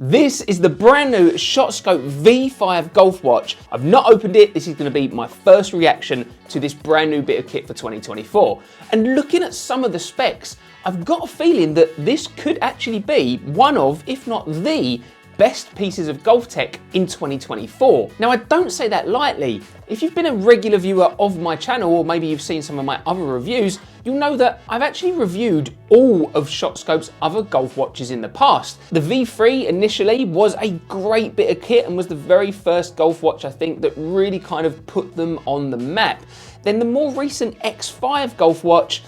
This is the brand new ShotScope V5 golf watch. I've not opened it. This is going to be my first reaction to this brand new bit of kit for 2024. And looking at some of the specs, I've got a feeling that this could actually be one of, if not the, best pieces of golf tech in 2024. Now, I don't say that lightly. If you've been a regular viewer of my channel, or maybe you've seen some of my other reviews, you'll know that I've actually reviewed all of ShotScope's other golf watches in the past. The V3 initially was a great bit of kit and was the very first golf watch, I think, that really kind of put them on the map. Then the more recent X5 golf watch,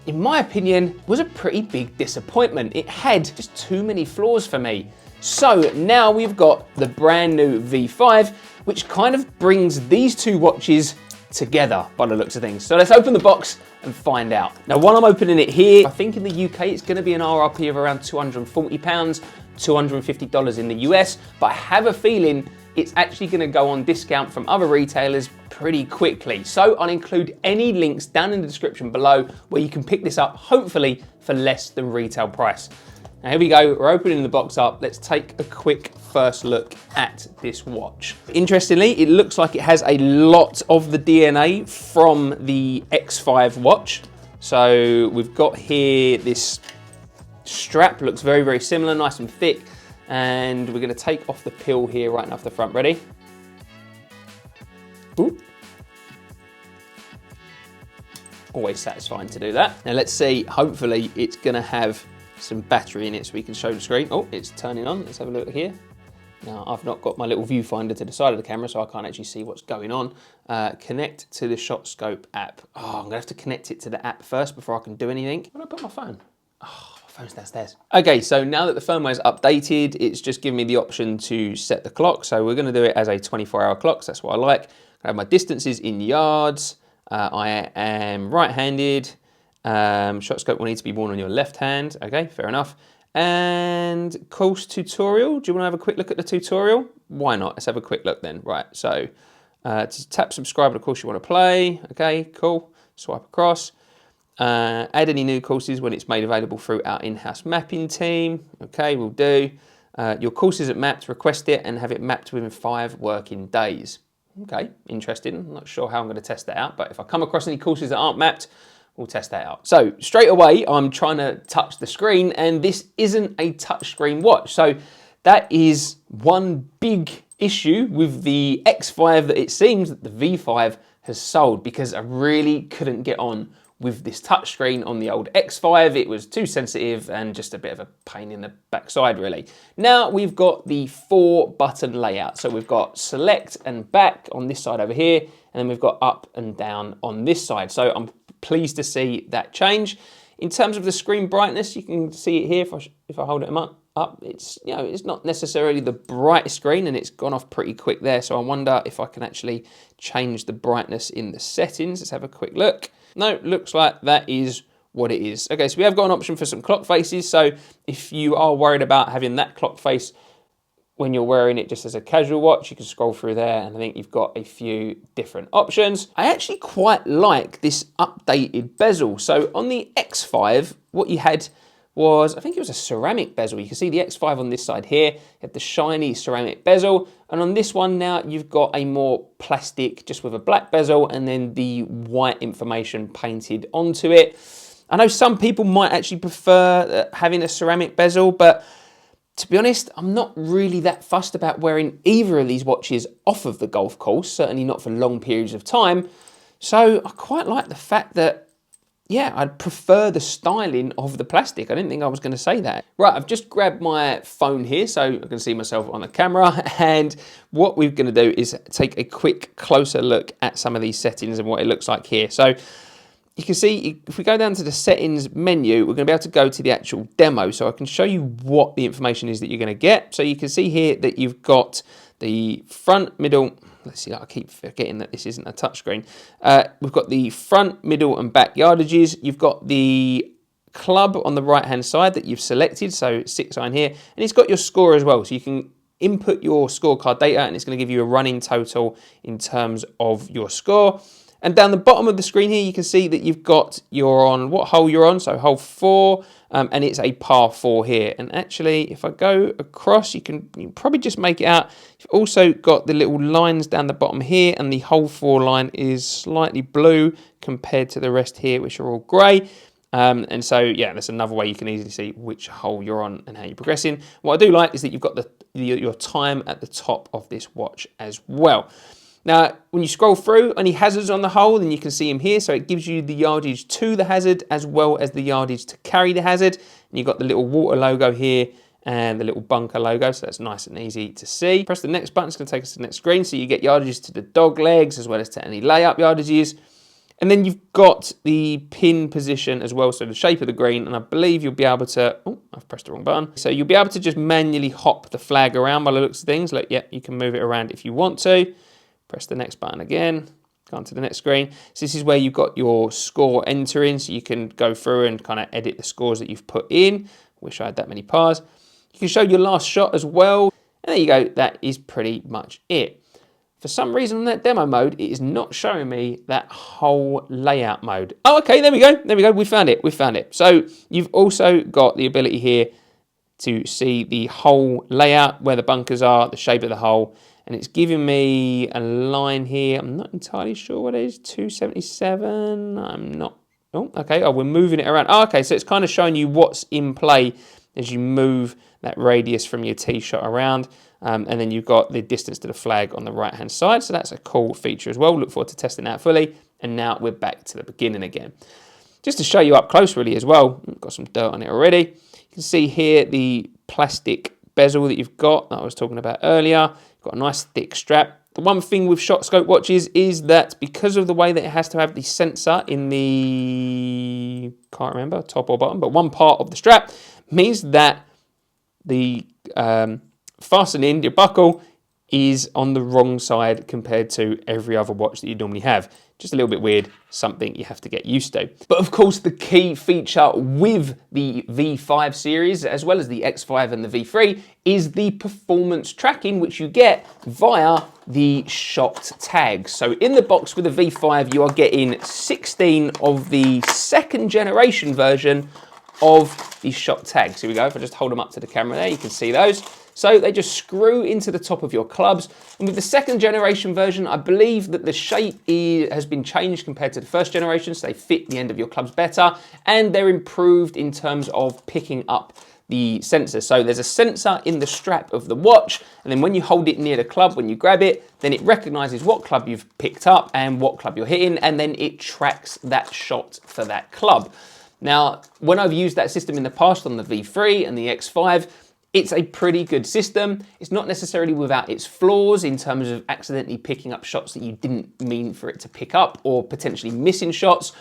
in my opinion, was a pretty big disappointment. It had just too many flaws for me. So now we've got the brand new V5, which kind of brings these two watches together by the looks of things. So let's open the box and find out. Now, while I'm opening it here, I think in the UK it's going to be an RRP of around £240, $250 in the US, but I have a feeling it's actually going to go on discount from other retailers pretty quickly. So I'll include any links down in the description below where you can pick this up, hopefully for less than retail price. Now here we go, we're opening the box up. Let's take a quick first look at this watch. Interestingly, it looks like it has a lot of the DNA from the X5 watch. So we've got here this strap, looks very, very similar, nice and thick. And we're gonna take off the peel here right off the front. Ready? Ooh. Always satisfying to do that. Now let's see, hopefully it's gonna have some battery in it so we can show the screen. Oh, it's turning on. Let's have a look here. Now, I've not got my little viewfinder to the side of the camera, so I can't actually see what's going on. Connect to the ShotScope app. Oh, I'm gonna have to connect it to the app first before I can do anything. Where do I put my phone? Oh, my phone's downstairs. Okay, so now that the firmware is updated, it's just giving me the option to set the clock. So we're gonna do it as a 24-hour clock, so that's what I like. I have my distances in yards. I am right-handed. ShotScope will need to be worn on your left hand. Okay, fair enough. And course tutorial. Do you want to have a quick look at the tutorial? Why not? Let's have a quick look then. Right, so to tap subscribe, of course you want to play. Okay, cool. Swipe across. Add any new courses when it's made available through our in-house mapping team. Okay, we'll do. Your course isn't mapped, request it and have it mapped within 5 working days. Okay, interesting. I'm not sure how I'm going to test that out, but if I come across any courses that aren't mapped, we'll test that out. So straight away, I'm trying to touch the screen and this isn't a touchscreen watch. So that is one big issue with the X5 that it seems that the V5 has sold, because I really couldn't get on with this touchscreen on the old X5. It was too sensitive and just a bit of a pain in the backside, really. Now we've got the 4-button layout. So we've got select and back on this side over here, and then we've got up and down on this side. So I'm pleased to see that change. In terms of the screen brightness, you can see it here. If I hold it up, it's, you know, it's not necessarily the brightest screen, and it's gone off pretty quick there. So I wonder if I can actually change the brightness in the settings. Let's have a quick look. No, looks like that is what it is. Okay, so we have got an option for some clock faces. So if you are worried about having that clock face when you're wearing it just as a casual watch, you can scroll through there and I think you've got a few different options. I actually quite like this updated bezel. So on the X5, what you had was, I think it was a ceramic bezel. You can see the X5 on this side here, you had the shiny ceramic bezel. And on this one now, you've got a more plastic, just with a black bezel and then the white information painted onto it. I know some people might actually prefer having a ceramic bezel, but to be honest, I'm not really that fussed about wearing either of these watches off of the golf course, certainly not for long periods of time. So I quite like the fact that, yeah, I'd prefer the styling of the plastic. I didn't think I was going to say that. Right, I've just grabbed my phone here so I can see myself on the camera. And what we're going to do is take a quick closer look at some of these settings and what it looks like here. So you can see, if we go down to the settings menu, we're going to be able to go to the actual demo. So I can show you what the information is that you're going to get. So you can see here that you've got the front, middle. Let's see, I keep forgetting that this isn't a touchscreen. We've got the front, middle and back yardages. You've got the club on the right-hand side that you've selected. So 6 iron here. And it's got your score as well. So you can input your scorecard data and it's going to give you a running total in terms of your score. And down the bottom of the screen here, you can see that you've got you're on what hole you're on. So hole 4, and it's a par 4 here. And actually, if I go across, you can probably just make it out. You've also got the little lines down the bottom here, and the hole 4 line is slightly blue compared to the rest here, which are all grey. And so, yeah, that's another way you can easily see which hole you're on and how you're progressing. What I do like is that you've got your time at the top of this watch as well. Now, when you scroll through any hazards on the hole, then you can see them here. So it gives you the yardage to the hazard as well as the yardage to carry the hazard. And you've got the little water logo here and the little bunker logo. So that's nice and easy to see. Press the next button. It's going to take us to the next screen. So you get yardages to the dog legs as well as to any layup yardages. And then you've got the pin position as well, so the shape of the green, and I believe you'll be able to, oh, I've pressed the wrong button. So you'll be able to just manually hop the flag around by the looks of things. Like, yeah, you can move it around if you want to. Press the next button again, go on to the next screen. So this is where you've got your score entering, so you can go through and kind of edit the scores that you've put in. Wish I had that many pars. You can show your last shot as well. And there you go, that is pretty much it. For some reason on that demo mode, it is not showing me that whole layout mode. Oh, okay, there we go. There we go. We found it. We found it. So you've also got the ability here to see the whole layout, where the bunkers are, the shape of the hole. And it's giving me a line here. I'm not entirely sure what it is. 277. I'm not. Oh, okay. Oh, we're moving it around. Oh, okay. So it's kind of showing you what's in play as you move that radius from your tee shot around. And then you've got the distance to the flag on the right-hand side. So that's a cool feature as well. Look forward to testing that fully. And now we're back to the beginning again. Just to show you up close really as well. Got some dirt on it already. You can see here the plastic bezel that you've got that I was talking about earlier. Got a nice thick strap. The one thing with ShotScope watches is that because of the way that it has to have the sensor in the, can't remember, top or bottom, but one part of the strap, means that the fastening, your buckle, is on the wrong side compared to every other watch that you normally have. Just a little bit weird, something you have to get used to. But of course, the key feature with the V5 series, as well as the X5 and the V3, is the performance tracking, which you get via the shot tags. So in the box with the V5, you are getting 16 of the second generation version of the shot tags. Here we go. If I just hold them up to the camera there, you can see those. So they just screw into the top of your clubs. And with the second generation version, I believe that the shape has been changed compared to the first generation, so they fit the end of your clubs better, and they're improved in terms of picking up the sensor. So there's a sensor in the strap of the watch, and then when you hold it near the club, when you grab it, then it recognizes what club you've picked up and what club you're hitting, and then it tracks that shot for that club. Now, when I've used that system in the past on the V3 and the X5, it's a pretty good system. It's not necessarily without its flaws in terms of accidentally picking up shots that you didn't mean for it to pick up, or potentially missing shots.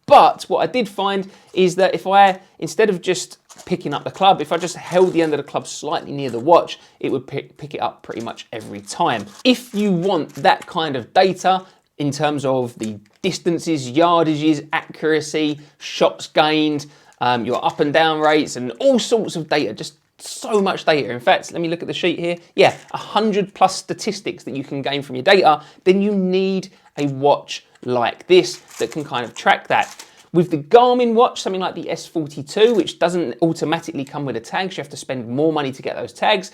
But what I did find is that if I, instead of just picking up the club, if I just held the end of the club slightly near the watch, it would pick it up pretty much every time. If you want that kind of data in terms of the distances, yardages, accuracy, shots gained, your up and down rates, and all sorts of data, just so much data. In fact, let me look at the sheet here. Yeah, 100 plus statistics that you can gain from your data. Then you need a watch like this that can kind of track that. With the Garmin watch, something like the S42, which doesn't automatically come with the tags, you have to spend more money to get those tags.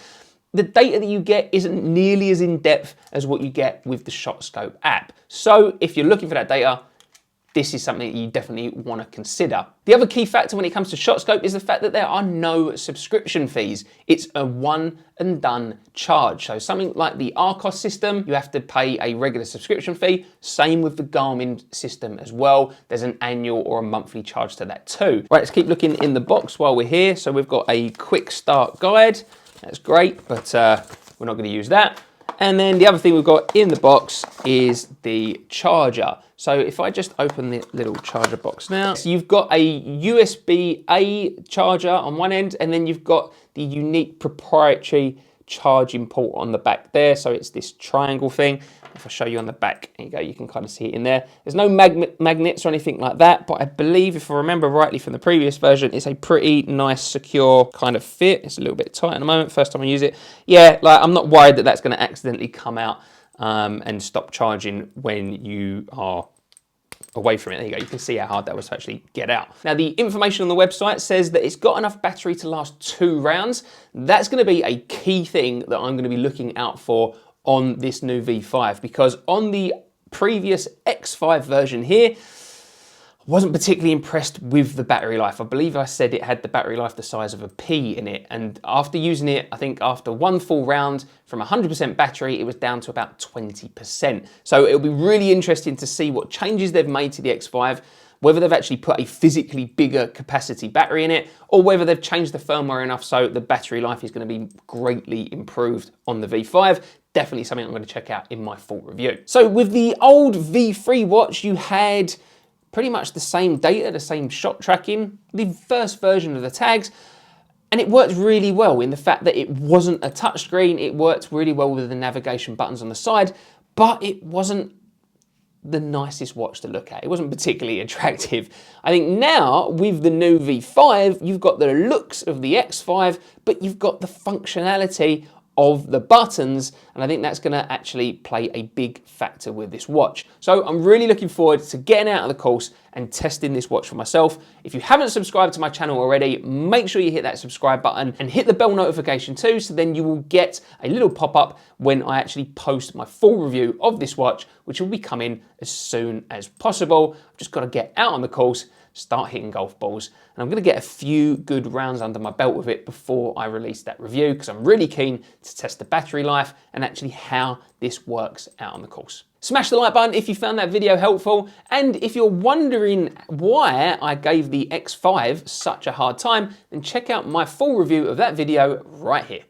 The data that you get isn't nearly as in-depth as what you get with the ShotScope app. So if you're looking for that data, this is something that you definitely want to consider. The other key factor when it comes to ShotScope is the fact that there are no subscription fees. It's a one and done charge. So something like the Arcos system, you have to pay a regular subscription fee. Same with the Garmin system as well. There's an annual or a monthly charge to that too. Right, let's keep looking in the box while we're here. So we've got a quick start guide. That's great, but we're not going to use that. And then the other thing we've got in the box is the charger. So if I just open the little charger box now, so you've got a USB-A charger on one end, and then you've got the unique proprietary charging port on the back there. So it's this triangle thing. If I show you on the back, there you go, you can kind of see it in there. There's no magnets or anything like that, but I believe, if I remember rightly from the previous version, it's a pretty nice, secure kind of fit. It's a little bit tight at the moment, first time I use it. Yeah, like I'm not worried that that's going to accidentally come out and stop charging when you are away from it. There you go, you can see how hard that was to actually get out. Now the information on the website says that it's got enough battery to last 2 rounds. That's going to be a key thing that I'm going to be looking out for on this new V5, because on the previous X5 version here, wasn't particularly impressed with the battery life. I believe I said it had the battery life the size of a pea in it. And after using it, I think after 1 full round from 100% battery, it was down to about 20%. So it'll be really interesting to see what changes they've made to the X5, whether they've actually put a physically bigger capacity battery in it, or whether they've changed the firmware enough so the battery life is going to be greatly improved on the V5. Definitely something I'm going to check out in my full review. So with the old V3 watch, you had pretty much the same data, the same shot tracking, the first version of the tags, and it worked really well in the fact that it wasn't a touchscreen. It worked really well with the navigation buttons on the side, but it wasn't the nicest watch to look at. It wasn't particularly attractive. I think now with the new V5, you've got the looks of the X5, but you've got the functionality of the buttons, and I think that's going to actually play a big factor with this watch. So I'm really looking forward to getting out of the course and testing this watch for myself. If you haven't subscribed to my channel already, make sure you hit that subscribe button and hit the bell notification too, so then you will get a little pop-up when I actually post my full review of this watch, which will be coming as soon as possible. I've just got to get out on the course, start hitting golf balls, and I'm going to get a few good rounds under my belt with it before I release that review, because I'm really keen to test the battery life and actually how this works out on the course. Smash the like button if you found that video helpful, and if you're wondering why I gave the X5 such a hard time, then check out my full review of that video right here.